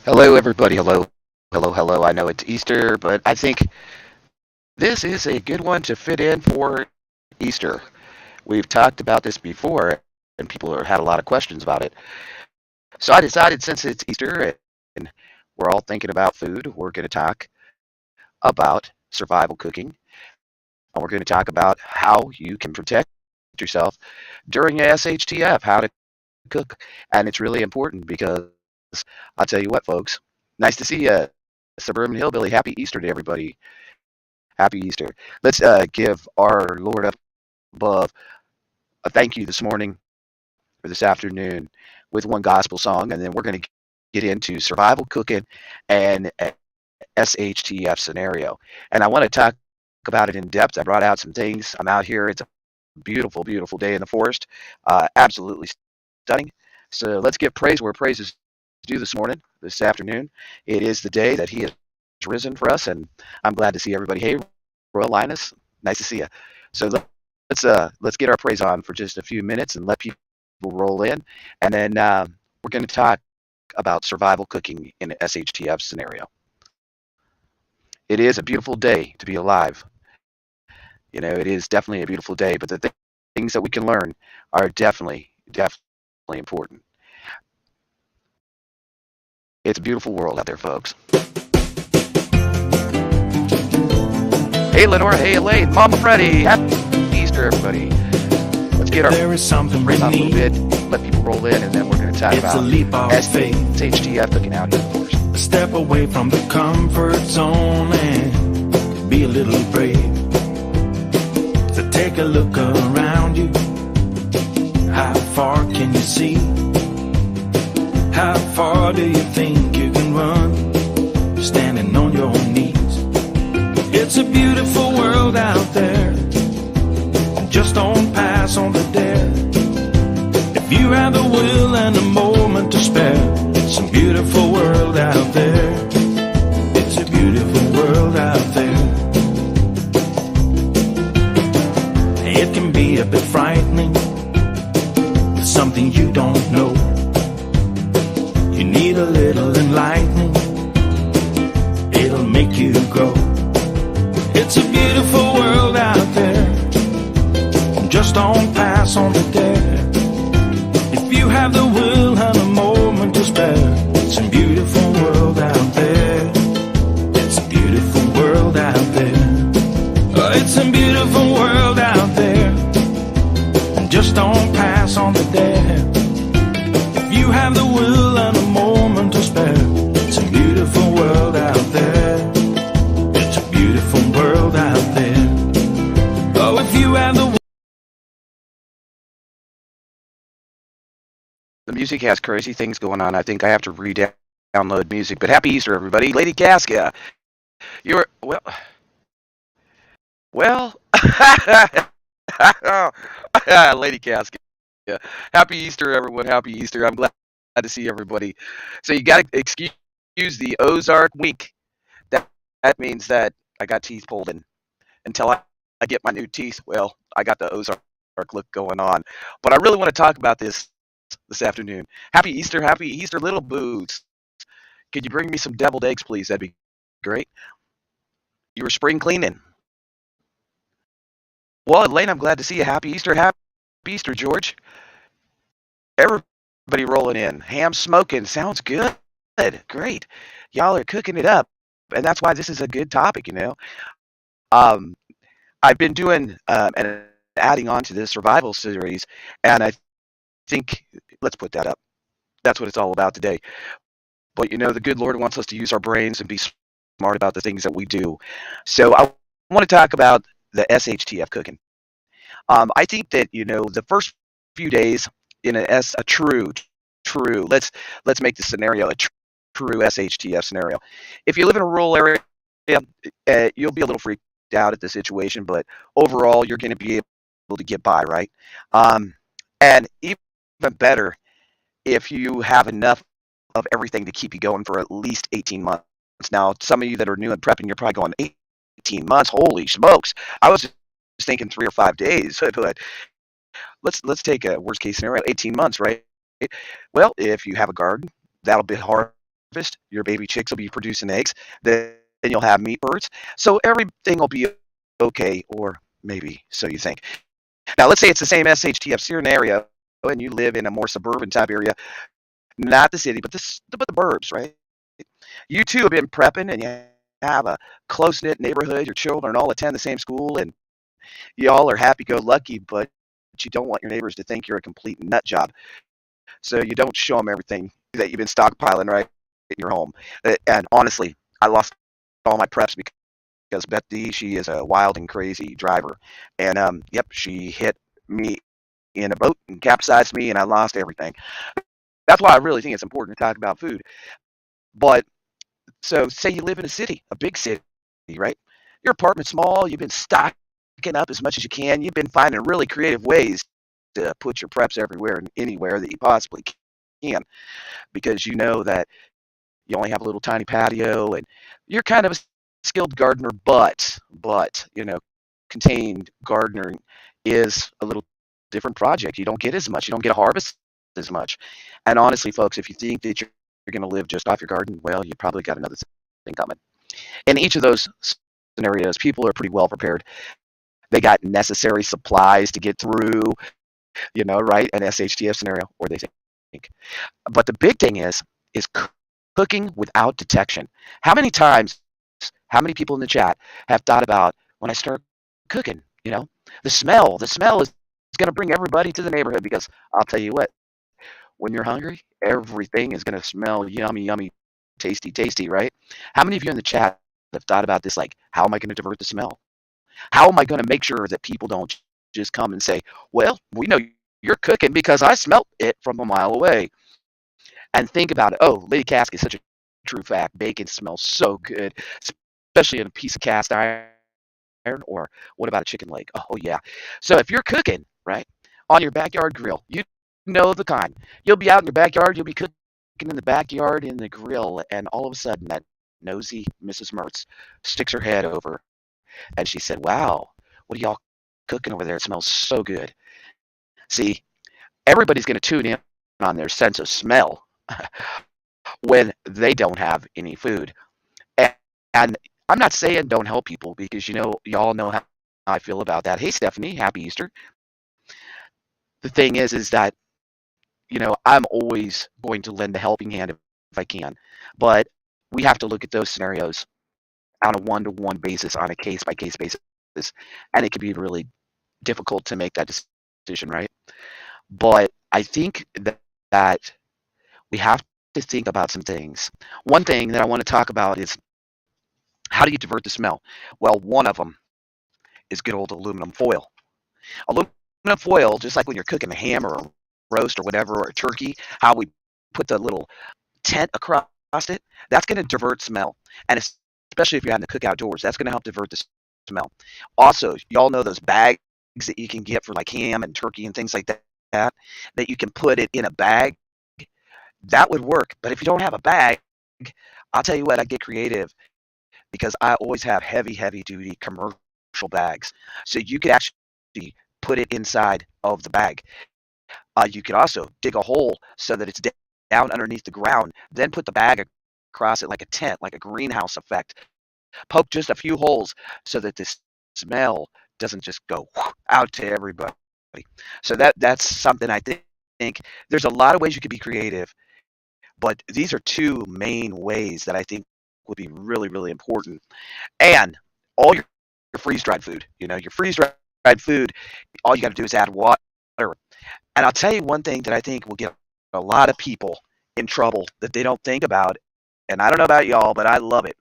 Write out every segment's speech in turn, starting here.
Hello, everybody. Hello, hello, hello. I know it's Easter, but I think this is a good one to fit in for Easter. We've talked about this before, and people have had a lot of questions about it. So I decided since it's Easter and we're all thinking about food, we're going to talk about survival cooking, and we're going to talk about how you can protect yourself during a SHTF, how to cook. And it's really important because I'll tell you what, folks, nice to see you. Suburban Hillbilly, happy Easter to everybody. Happy Easter. Let's give our Lord up above a thank you this morning or this afternoon with one gospel song, and then we're going to get into survival cooking and a SHTF scenario. And I want to talk about it in depth. I brought out some things. I'm out here. It's a beautiful, beautiful day in the forest. Absolutely stunning. So let's give praise where praise is due this morning, this afternoon. It is the day that He has risen for us, and I'm glad to see everybody. Hey, Royal Linus, nice to see you. So let's get our praise on for just a few minutes and let people roll in, and then we're going to talk about survival cooking in an SHTF scenario. It is a beautiful day to be alive. You know, it is definitely a beautiful day, but the things that we can learn are definitely, definitely important. It's a beautiful world out there, folks. Hey, Lenore. Hey, Elaine. Mama Freddie. Happy Easter, everybody. Let's get our there is something praise on a little beneath. bit, let people roll in, and then we're going to talk It's a about leap of faith, SHTF looking out here, of course. a step away from the comfort zone and be a little brave. So take a look around you. How far can you see? How far do you think you can run? Standing on your knees. It's a beautiful world out there. Just don't pass on the dare. If you have the will and a moment to spare, it's a beautiful world out there. It's a beautiful world out there. It can be a bit frightening, something you don't know. You need a little enlightening, it'll make you grow. It's a beautiful world out there. Just don't pass on the dare. If you have the will and a moment to spare, it's a beautiful world out there. It's a beautiful world out there. Oh, it's a beautiful world out there. Just don't pass on the dare. If you have the will and a moment to spare, it's a beautiful world out there. It's a beautiful world out there. Oh, if you have the music has crazy things going on. I think I have to re-download music. But happy Easter, everybody. Lady Casca, you're, well, Lady Casca. Happy Easter, everyone. Happy Easter. I'm glad to see everybody. So you got to excuse the Ozark wink. That means that I got teeth pulled in until I get my new teeth. Well, I got the Ozark look going on. But I really want to talk about this afternoon. Happy Easter, little boots. Could you bring me some deviled eggs, please? That'd be great. You were spring cleaning. Well, Elaine, I'm glad to see you. Happy Easter, George. Everybody rolling in. Ham smoking. Sounds good. Great. Y'all are cooking it up. And that's why this is a good topic, you know. Um, I've been doing and adding on to this survival series, and I think, let's put that up. That's what it's all about today. But, you know, the good Lord wants us to use our brains and be smart about the things that we do. So I want to talk about the SHTF cooking. I think that, you know, the first few days in a true, let's make the scenario a true SHTF scenario. If you live in a rural area, you'll be a little freaked out at the situation, but overall, you're going to be able to get by, right? And even better, if you have enough of everything to keep you going for at least 18 months. Now, some of you that are new in prepping, you're probably going 18 months. Holy smokes! I was just thinking 3 or 5 days, but let's take a worst case scenario, 18 months, right? Well, if you have a garden, that'll be hard your baby chicks will be producing eggs. Then you'll have meat birds. So everything will be okay, or maybe so you think. Now, let's say it's the same SHTF scenario, and you live in a more suburban type area, not the city, but the burbs, right? You too have been prepping, and you have a close knit neighborhood. Your children all attend the same school, and y'all are happy go lucky, but you don't want your neighbors to think you're a complete nut job. So you don't show them everything that you've been stockpiling right in your home. And honestly, I lost all my preps because Betsy, she is a wild and crazy driver. And yep, she hit me in a boat and capsized me, and I lost everything. That's why I really think it's important to talk about food. But so, say you live in a city, a big city, right? Your apartment's small, you've been stocking up as much as you can, you've been finding really creative ways to put your preps everywhere and anywhere that you possibly can because you know that you only have a little tiny patio and you're kind of a skilled gardener, but contained gardening is a little different project. You don't get as much, you don't get a harvest as much. And honestly, folks, if you think that you're going to live just off your garden, well, you probably got another thing coming. In each of those scenarios, people are pretty well prepared. They got necessary supplies to get through, right? An SHTF scenario, or they think. But the big thing is cooking without detection. How many times, how many people in the chat have thought about when I start cooking? The smell is going to bring everybody to the neighborhood because I'll tell you what, when you're hungry, everything is going to smell yummy, yummy, tasty, tasty, right? How many of you in the chat have thought about this? Like, how am I going to divert the smell? How am I going to make sure that people don't just come and say, well, we know you're cooking because I smelt it from a mile away? And think about it. Oh, Lady Cask is such a true fact. Bacon smells so good, especially in a piece of cast iron. Or what about a chicken leg? Oh, yeah. So if you're cooking, right, on your backyard grill, you know the kind. You'll be out in your backyard, you'll be cooking in the backyard in the grill, and all of a sudden that nosy Mrs. Mertz sticks her head over and she said, wow, what are y'all cooking over there? It smells so good. See, everybody's going to tune in on their sense of smell when they don't have any food. And I'm not saying don't help people because y'all know how I feel about that. Hey, Stephanie, happy Easter. The thing is that I'm always going to lend a helping hand if I can, but we have to look at those scenarios on a one-to-one basis, on a case-by-case basis, and it can be really difficult to make that decision, right? But I think that we have to think about some things. One thing that I want to talk about is how do you divert the smell? Well, one of them is good old aluminum foil. Aluminum foil, just like when you're cooking a ham or a roast or whatever, or a turkey, how we put the little tent across it, that's going to divert smell. And especially if you're having to cook outdoors, that's going to help divert the smell. Also, y'all know those bags that you can get for like ham and turkey and things like that you can put it in a bag. That would work. But if you don't have a bag, I'll tell you what, I get creative because I always have heavy, heavy duty commercial bags. So you could actually put it inside of the bag. You could also dig a hole so that it's down underneath the ground, then put the bag across it like a tent, like a greenhouse effect. Poke just a few holes so that this smell doesn't just go out to everybody. So that's something I think there's a lot of ways you could be creative, but these are two main ways that I think would be really, really important. And all your freeze dried food, your freeze dried food, all you got to do is add water. And I'll tell you one thing that I think will get a lot of people in trouble that they don't think about. And I don't know about y'all, but I love it.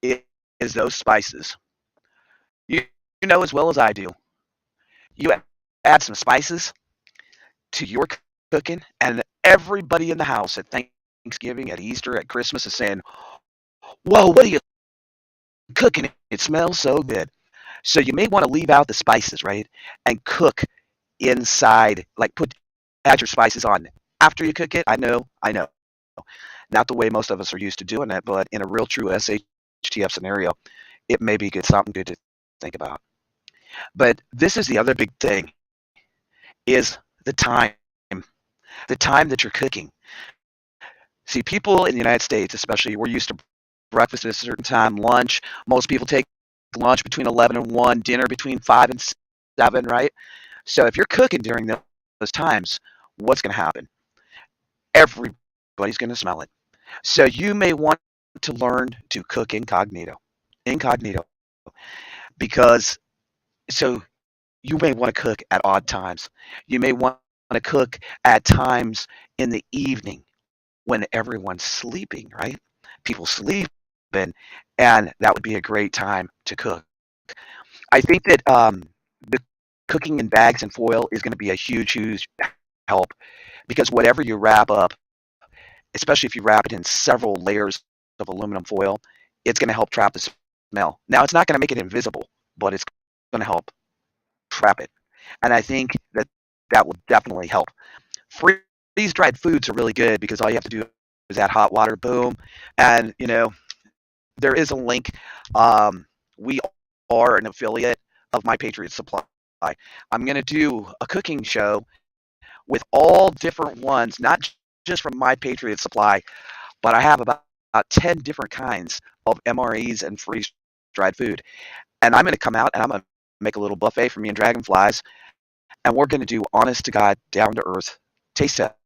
It is those spices. You, you know as well as I do. You add some spices to your cooking, and everybody in the house at Thanksgiving, at Easter, at Christmas is saying, whoa, what are you cooking? It smells so good. So you may want to leave out the spices, right? And cook inside, like add your spices on after you cook it. I know. Not the way most of us are used to doing it, but in a real true SHTF scenario, it may be something good to think about. But this is the other big thing is the time that you're cooking. See, people in the United States, especially, we're used to breakfast at a certain time, lunch. Most people take lunch between 11 and 1, dinner between 5 and 7, right? So if you're cooking during those times, what's going to happen? Everybody's going to smell it. So you may want to learn to cook incognito. Incognito. Because so you may want to cook at odd times. You may want to cook at times in the evening when everyone's sleeping, right? People sleep, and that would be a great time to cook. I think that the cooking in bags and foil is going to be a huge, huge help because whatever you wrap up, especially if you wrap it in several layers of aluminum foil, it's going to help trap the smell. Now, it's not going to make it invisible, but it's going to help trap it. And I think that that will definitely help. Freeze dried foods are really good because all you have to do is add hot water, boom. And, there is a link. We are an affiliate of My Patriot Supply. I'm going to do a cooking show with all different ones, not just from My Patriot Supply, but I have about 10 different kinds of MREs and freeze dried food. And I'm going to come out and I'm going to make a little buffet for me and Dragonflies. And we're going to do honest to God, down to earth taste tests.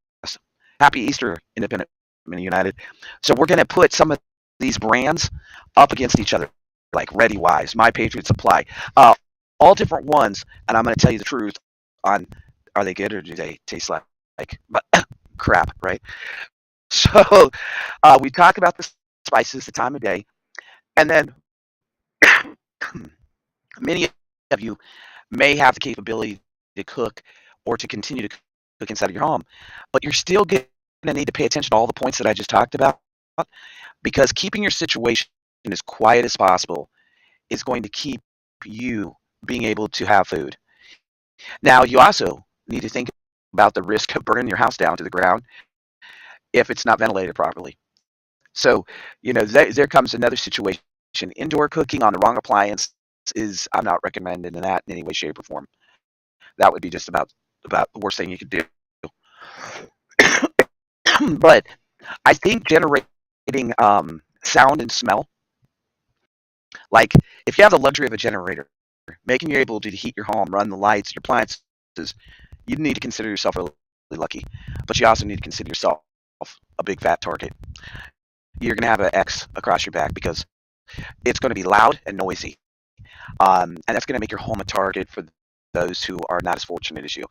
Happy Easter, Independent United. So we're going to put some of these brands up against each other, like Ready Wise, My Patriot Supply, uh, all different ones. And I'm going to tell you the truth on are they good or do they taste like crap, right? So we talk about the spices, the time of day, and then many of you may have the capability to cook or to continue to cook inside of your home, but you're still going to need to pay attention to all the points that I just talked about because keeping your situation as quiet as possible is going to keep you being able to have food. Now, you also need to think about the risk of burning your house down to the ground if it's not ventilated properly. So, there comes another situation. Indoor cooking on the wrong appliance is I'm not recommending that in any way, shape, or form. That would be just about the worst thing you could do. But I think generating sound and smell, like if you have the luxury of a generator, making you able to heat your home, run the lights, your appliances, you need to consider yourself really lucky. But you also need to consider yourself a big fat target. You're going to have an X across your back because it's going to be loud and noisy. And that's going to make your home a target for those who are not as fortunate as you.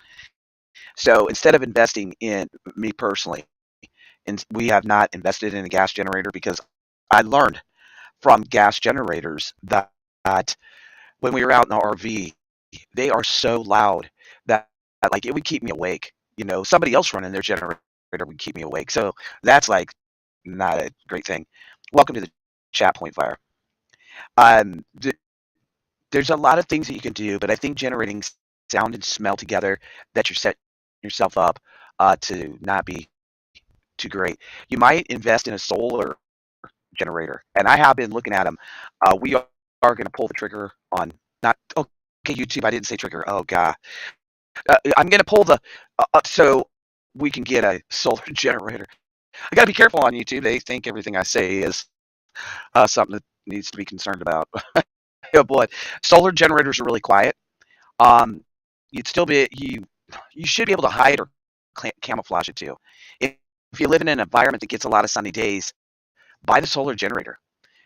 So instead of investing in me personally, and we have not invested in a gas generator because I learned from gas generators that when we were out in the RV, they are so loud that like it would keep me awake. Somebody else running their generator would keep me awake. So that's like not a great thing. Welcome to the chat point fire. Um, th- there's a lot of things that you can do, but I think generating sound and smell together that you're setting yourself up to not be too great. You might invest in a solar generator, and I have been looking at them. We are going to pull the trigger on not okay YouTube. I didn't say trigger. Oh god, I'm going to pull the up so we can get a solar generator. I got to be careful on YouTube. They think everything I say is something that needs to be concerned about. Oh boy, solar generators are really quiet. Um, you'd still be you should be able to hide or camouflage it too. If you live in an environment that gets a lot of sunny days, buy the solar generator.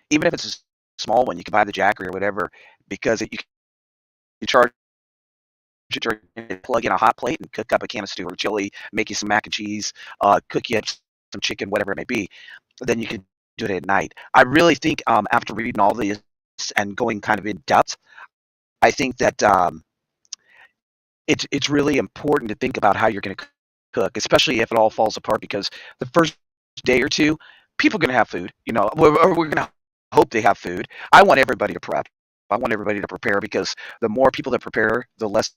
Even if it's a small one, you can buy the Jackery or whatever because you charge it, plug in a hot plate and cook up a can of stew or chili, make you some mac and cheese, cook you some chicken, whatever it may be. Then you can do it at night. I really think after reading all this and going kind of in depth, I think that it's really important to think about how you're going to cook, especially if it all falls apart. Because the first day or two, people are going to have food. We're going to hope they have food. I want everybody to prep. I want everybody to prepare because the more people that prepare, the less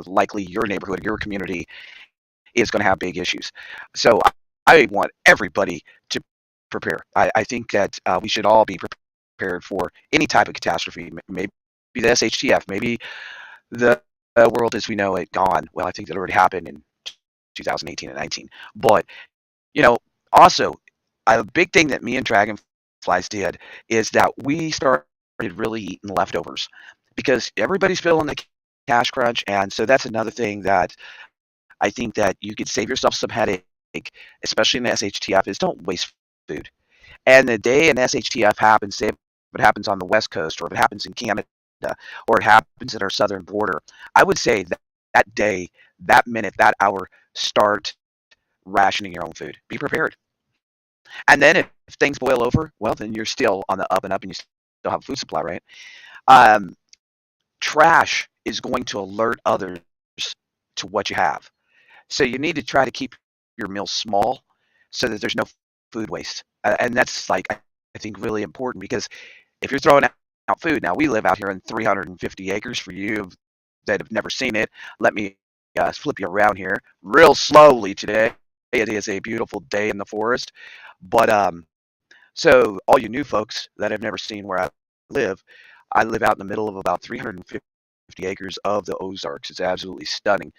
likely your neighborhood, your community is going to have big issues. So I want everybody to prepare. I think that we should all be prepared for any type of catastrophe. Maybe the SHTF, maybe the world as we know it gone. Well, I think that already happened in 2018 and 19. But you know, Also, a big thing that me and Dragonflies did is that we started really eating leftovers because everybody's feeling the cash crunch, and so that's another thing that I think that you could save yourself some headache, especially in the SHTF, is don't waste food. And the day an SHTF happens, say if it happens on the West Coast or if it happens in Canada or it happens at our southern border, I would say that that day, that minute, that hour, start rationing your own food. Be prepared. And then if things boil over, well, then you're still on the up and up and you still have a food supply, right? Um, Trash is going to alert others to what you have. So you need to try to keep your meals small so that there's no food waste. And that's like, I think, really important because if you're throwing out food, now we live out here in 350 acres. For you that have never seen it, let me flip you around here real slowly today. It is a beautiful day in the forest. But so all you new folks that have never seen where I live out in the middle of about 350 acres of the Ozarks. It's absolutely stunning.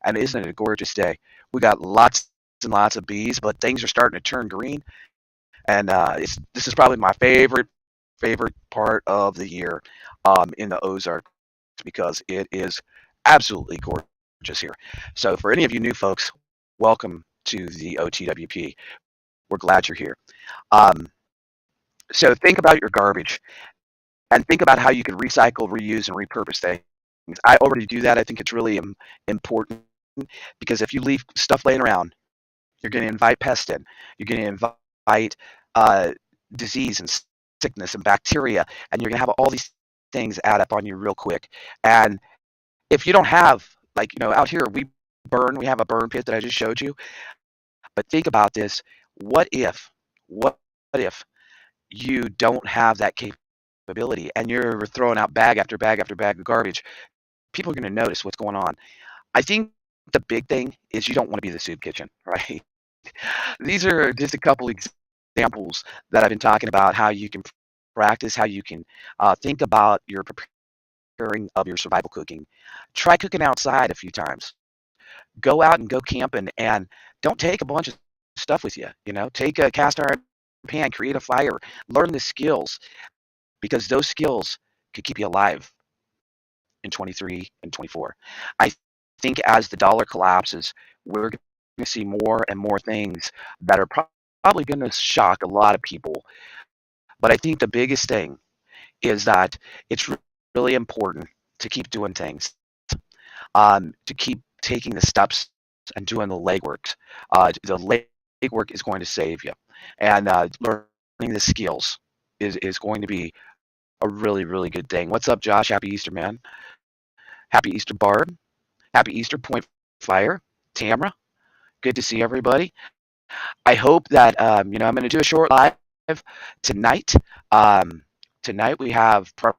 And isn't it a gorgeous day? We got lots and lots of bees, but things are starting to turn green. And this is probably my favorite part of the year in the Ozarks because it is absolutely gorgeous here. So for any of you new folks, welcome to the OTWP. We're glad you're here. Um, so think about your garbage and think about how you can recycle, reuse, and repurpose things. I already do that. I think it's really important because if you leave stuff laying around, you're going to invite pests in. You're going to invite uh, disease and sickness and bacteria, and you're going to have all these things add up on you real quick. And if you don't have, like, out here, we have a burn pit that I just showed you. But think about this. What if, what if you don't have that capability and you're throwing out bag after bag after bag of garbage? People are going to notice what's going on. I think the big thing is you don't want to be the soup kitchen, right? These are just a couple examples that I've been talking about how you can practice, how you can think about your preparing of your survival cooking. Try cooking outside a few times. Go out and go camping and don't take a bunch of stuff with you. Take a cast iron pan, create a fire, learn the skills because those skills could keep you alive in 23 and 24. I think as the dollar collapses, we're going to see more and more things that are probably going to shock a lot of people. But I think the biggest thing is that it's really important to keep doing things, to keep taking the steps and doing the legwork. The legwork is going to save you, and learning the skills is going to be a really, really good thing. What's up, Josh? Happy Easter, man. Happy Easter, Barb. Happy Easter, Point Fire. Tamra, good to see everybody. I hope that I'm going to do a short live tonight. Um, Tonight we have proper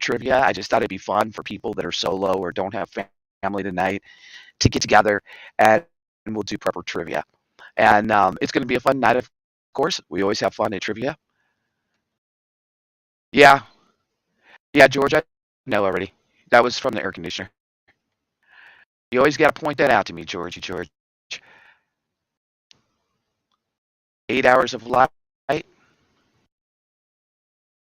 trivia. I just thought it'd be fun for people that are solo or don't have family tonight to get together and we'll do proper trivia. And it's going to be a fun night. Of course, we always have fun at trivia. Yeah, yeah, George, I know already. That was from the air conditioner. You always got to point that out to me, George. 8 hours of light.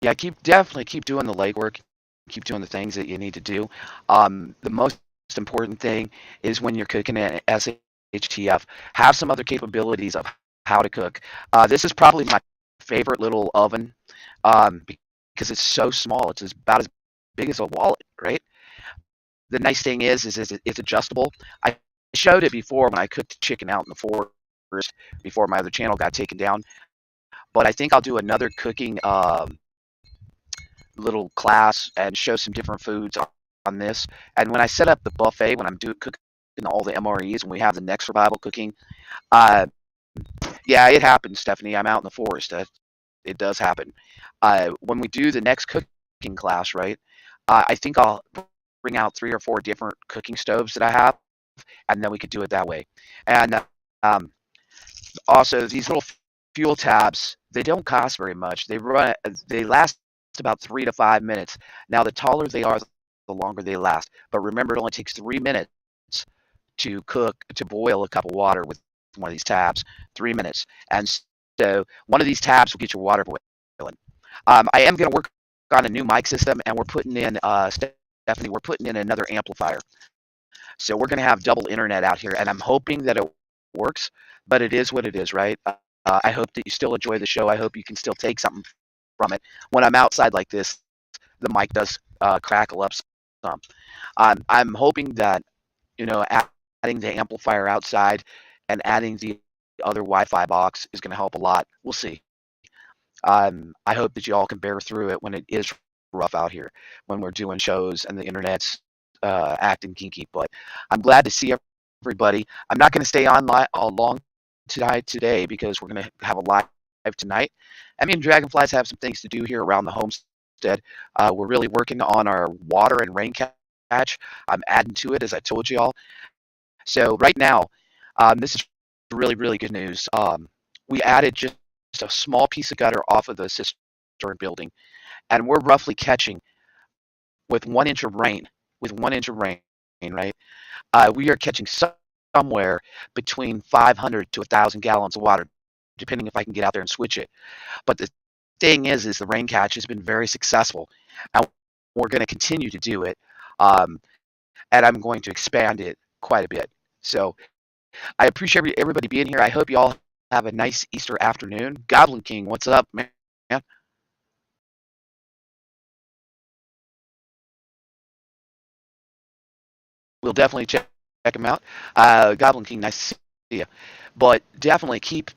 Yeah, definitely keep doing the legwork, keep doing the things that you need to do. The most important thing is when you're cooking at SHTF, have some other capabilities of how to cook. This is probably my favorite little oven because it's so small. It's about as big as a wallet, right? The nice thing is it's adjustable. I showed it before when I cooked chicken out in the forest before my other channel got taken down. But I think I'll do another cooking little class and show some different foods on this. And when I set up the buffet, when I'm doing cooking all the MREs, when we have the next survival cooking, uh, yeah, it happens, Stephanie. I'm out in the forest. It does happen. When we do the next cooking class, right? I think I'll bring out 3 or 4 different cooking stoves that I have, and then we could do it that way. And um, also, these little fuel tabs, they don't cost very much. They last about 3 to 5 minutes. Now, the taller they are, the longer they last. But remember, it only takes 3 minutes to boil a cup of water with one of these tabs, 3 minutes. And so one of these tabs will get your water boiling. I am going to work on a new mic system, and we're putting in, Stephanie, we're putting in another amplifier. So we're going to have double internet out here, and I'm hoping that it works, but it is what it is, right? I hope that you still enjoy the show. I hope you can still take something from it. When I'm outside like this, the mic does crackle up some. I'm hoping that, adding the amplifier outside and adding the other Wi-Fi box is going to help a lot. We'll see. I hope that you all can bear through it when it is rough out here, when we're doing shows and the internet's acting kinky. But I'm glad to see everybody. I'm not going to stay on all long today because we're going to have a live tonight. I mean, Dragonflies have some things to do here around the homestead. We're really working on our water and rain catch. I'm adding to it, as I told you all. So right now, this is really, really good news. We added just a small piece of gutter off of the cistern building, and we're roughly catching with 1 inch of rain. With 1 inch of rain, right? We are catching somewhere between 500 to 1,000 gallons of water, depending if I can get out there and switch it. But the thing is the rain catch has been very successful, and we're going to continue to do it. Um, and I'm going to expand it quite a bit. So I appreciate everybody being here. I hope you all have a nice Easter afternoon. Goblin King, what's up, man? We'll definitely check him out. Goblin King, nice to see you. But definitely keep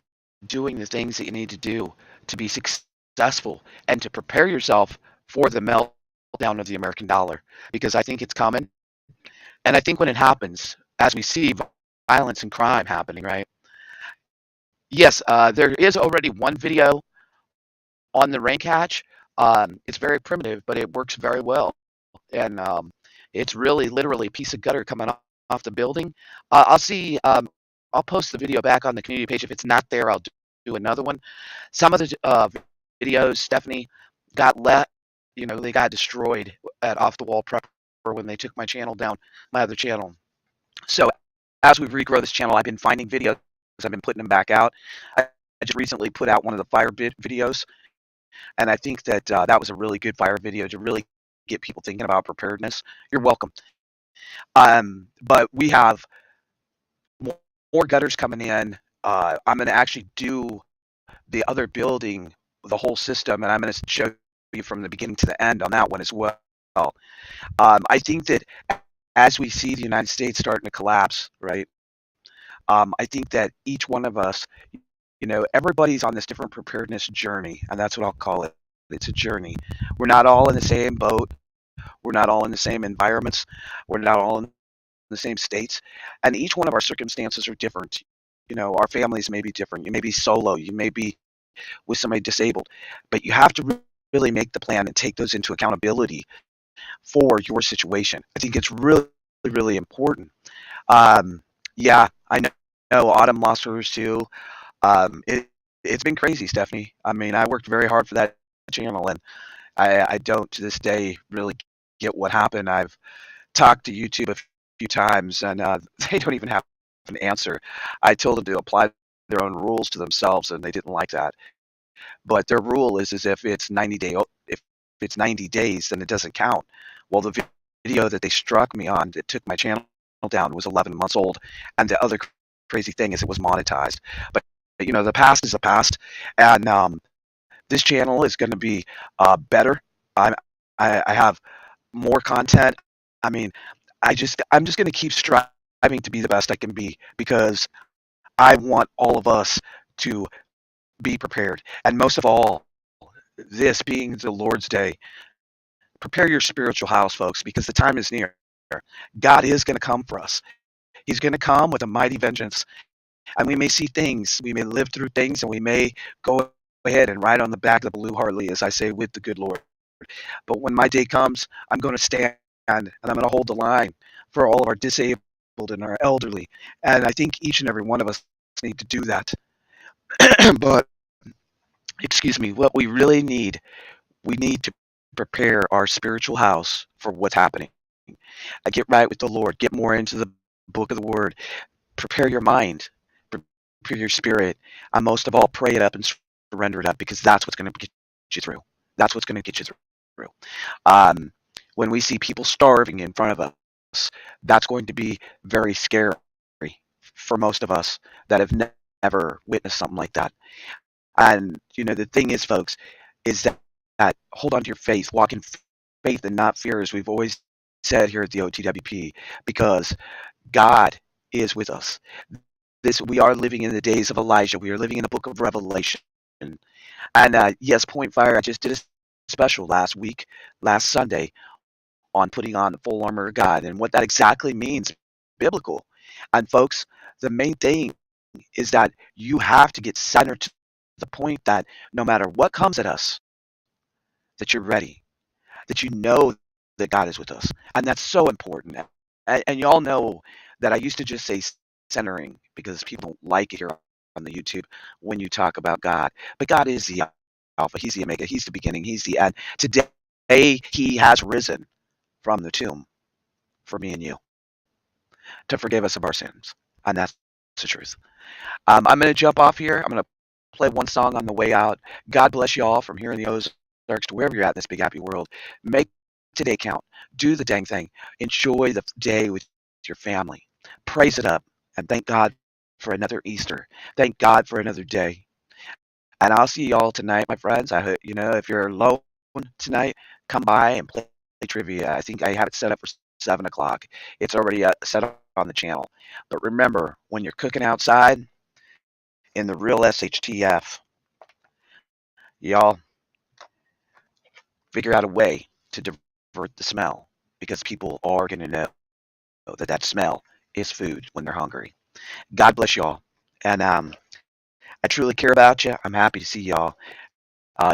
doing the things that you need to do to be successful and to prepare yourself for the meltdown of the American dollar, because I think it's coming. And I think when it happens, as we see violence and crime happening, right? Yes, there is already one video on the rain catch. It's very primitive, but it works very well. And it's really literally a piece of gutter coming off the building. I'll see. I'll post the video back on the community page. If it's not there, I'll do another one. Some of the videos, Stephanie, got let. They got destroyed at Off the Wall Prepper when they took my channel down, my other channel. So as we regrow this channel, I've been finding videos. I've been putting them back out. I just recently put out one of the fire videos, and I think that that was a really good fire video to really get people thinking about preparedness. You're welcome. But we have more gutters coming in. I'm going to actually do the other building, the whole system, and I'm going to show you from the beginning to the end on that one as well. I think that as we see the United States starting to collapse, right? I think that each one of us, everybody's on this different preparedness journey, and that's what I'll call it. It's a journey. We're not all in the same boat. We're not all in the same environments. We're not all in the same states. And each one of our circumstances are different. Our families may be different. You may be solo. You may be with somebody disabled. But you have to really make the plan and take those into accountability for your situation. I think it's really, really important. Yeah, I know Autumn lost hers too. It's been crazy, Stephanie. I mean, I worked very hard for that channel, and I don't to this day really get what happened. I've talked to YouTube a few times, and they don't even have an answer. I told them to apply their own rules to themselves, and they didn't like that. But their rule is if it's 90 days, then it doesn't count. Well, the video that they struck me on that took my channel down was 11 months old, and the other crazy thing is it was monetized. But the past is the past, and this channel is going to be better. I have more content. I mean, I'm just going to keep striving to be the best I can be, because I want all of us to be prepared. And most of all, this being the Lord's Day, prepare your spiritual house, folks, because the time is near. God is going to come for us. He's going to come with a mighty vengeance. And we may see things, we may live through things, and we may go ahead and ride on the back of the blue Harley, as I say, with the good Lord. But when my day comes, I'm going to stand and I'm going to hold the line for all of our disabled and our elderly. And I think each and every one of us need to do that. But, excuse me, what we really need, we need to prepare our spiritual house for what's happening. Get right with the Lord. Get more into the book of the Word. Prepare your mind. for your spirit, and most of all, pray it up and surrender it up because that's what's going to get you through. That's what's going to get you through. Um, when we see people starving in front of us, that's going to be very scary for most of us that have never witnessed something like that. And the thing is, folks, is that hold on to your faith, walk in faith and not fear, as we've always said here at the OTWP, because God is with us. This we are living in the days of Elijah. We are living in the book of Revelation. And yes, Point Fire, I just did a special last week, last Sunday, on putting on the full armor of God and what that exactly means, biblical. And folks, the main thing is that you have to get centered to the point that no matter what comes at us, that you're ready, that you know that God is with us. And that's so important. And you all know that I used to just say centering because people don't like it here on the YouTube when you talk about God. But God is the Alpha, He's the Omega, He's the beginning, He's the end. Today, He has risen from the tomb for me and you to forgive us of our sins. And that's the truth. I'm going to jump off here. I'm going to play one song on the way out. God bless you all from here in the Ozarks to wherever you're at in this big happy world. Make today count. Do the dang thing. Enjoy the day with your family. Praise it up. And thank God for another Easter. Thank God for another day. And I'll see y'all tonight, my friends. I hope, if you're alone tonight, come by and play trivia. I think I have it set up for 7 o'clock. It's already set up on the channel. But remember, when you're cooking outside in the real SHTF, y'all figure out a way to divert the smell because people are going to know that smell is food when they're hungry. God bless y'all. And I truly care about you. I'm happy to see y'all.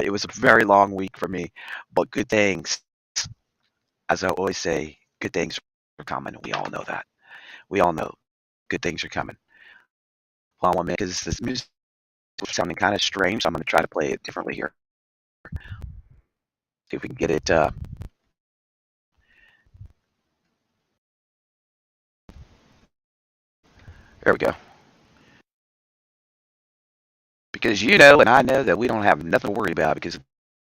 It was a very long week for me, but good things, as I always say, good things are coming. We all know that. We all know good things are coming. Hold on 1 minute, because this music is sounding kind of strange, so I'm going to try to play it differently here. See if we can get it. There we go. Because and I know that we don't have nothing to worry about because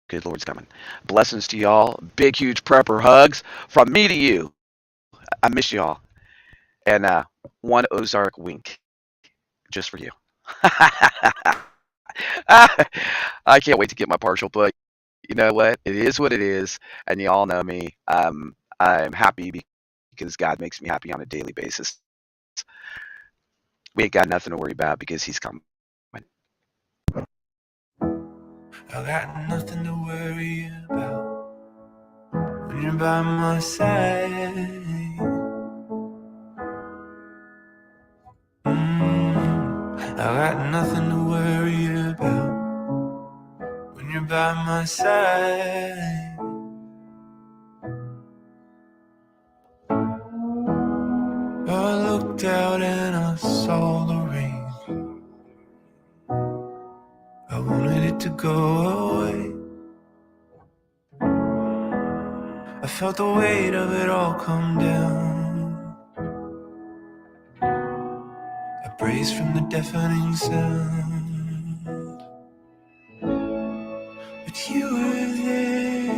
good Lord's coming. Blessings to y'all. Big, huge prepper hugs from me to you. I miss y'all. And one Ozark wink just for you. I can't wait to get my partial, but you know what? It is what it is. And you all know me. I'm happy because God makes me happy on a daily basis. We ain't got nothing to worry about because He's coming. I got nothing to worry about when you're by my side. I got nothing to worry about when you're by my side. I looked out and I saw the rain. I wanted it to go away. I felt the weight of it all come down. I braced from the deafening sound. But you were there,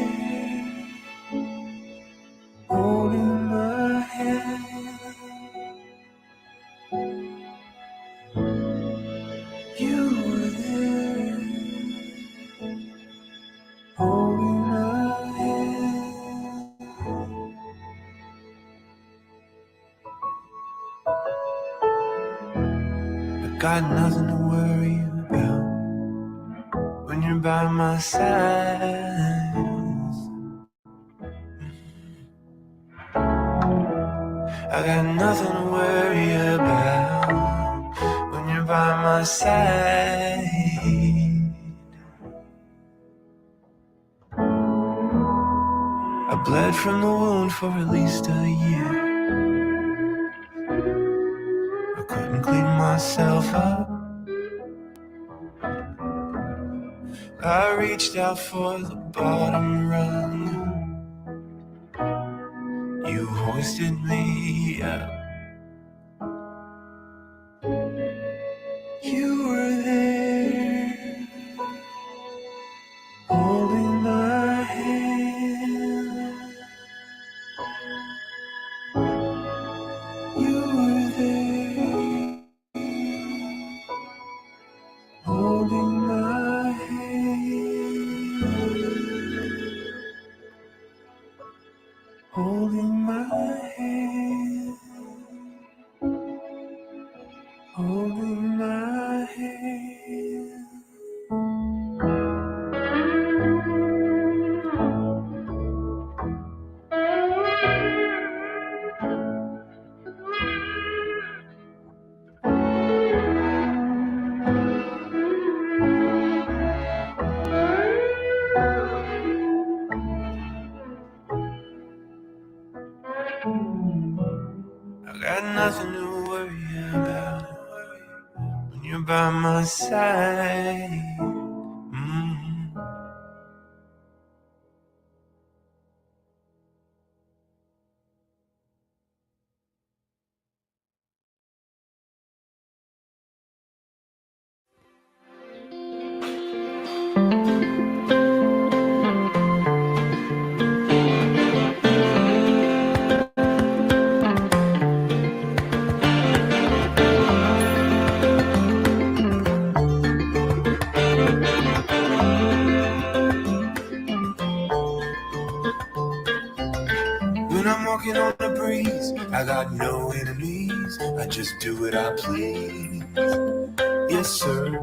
holding my hand. You were there, holding my hand. I got nothing to worry about when you're by my side. I got nothing to worry about when you're by my side. I bled from the wound for at least a year. I couldn't clean myself up. I reached out for the bottom rung. You hoisted me up. my side. When I'm walking on the breeze, I got no enemies. I just do what I please. Yes, sir.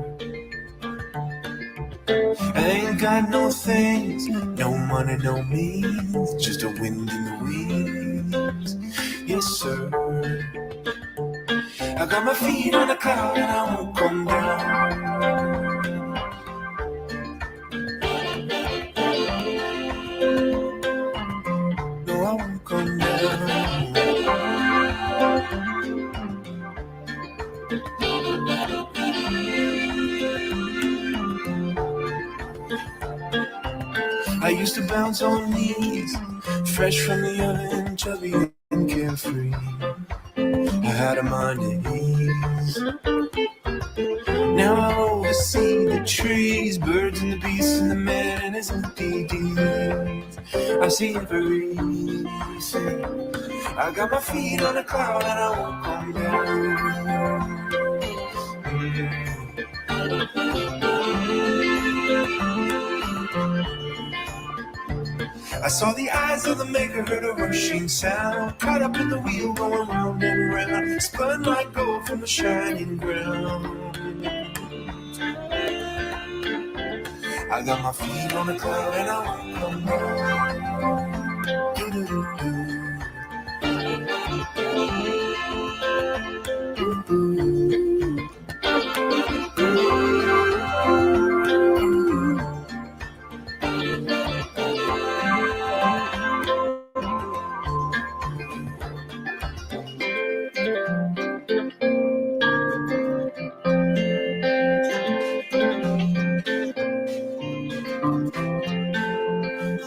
I ain't got no things, no money, no means, just a wind in the wings. Yes, sir. I got my feet on a cloud and I won't come down. No, I won't come down. I used to bounce on knees, fresh from the oven, chubby and carefree. I had a mind at ease. Now I oversee the trees, birds and the beasts and the man and his empty deeds. I see everything. I got my feet on a cloud and I won't come down. I saw the eyes of the maker, heard a rushing sound, caught up in the wheel going round and round, spun like gold from the shining ground. I got my feet on a cloud and I won't come down. Do-do-do-do.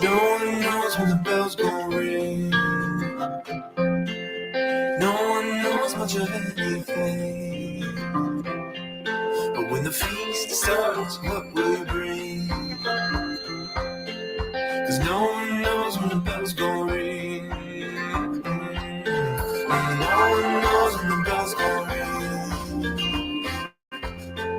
No one knows when the bell's gonna ring. No one knows much of anything. But when the feast starts, what will it bring? 'Cause no one knows when the bell's gonna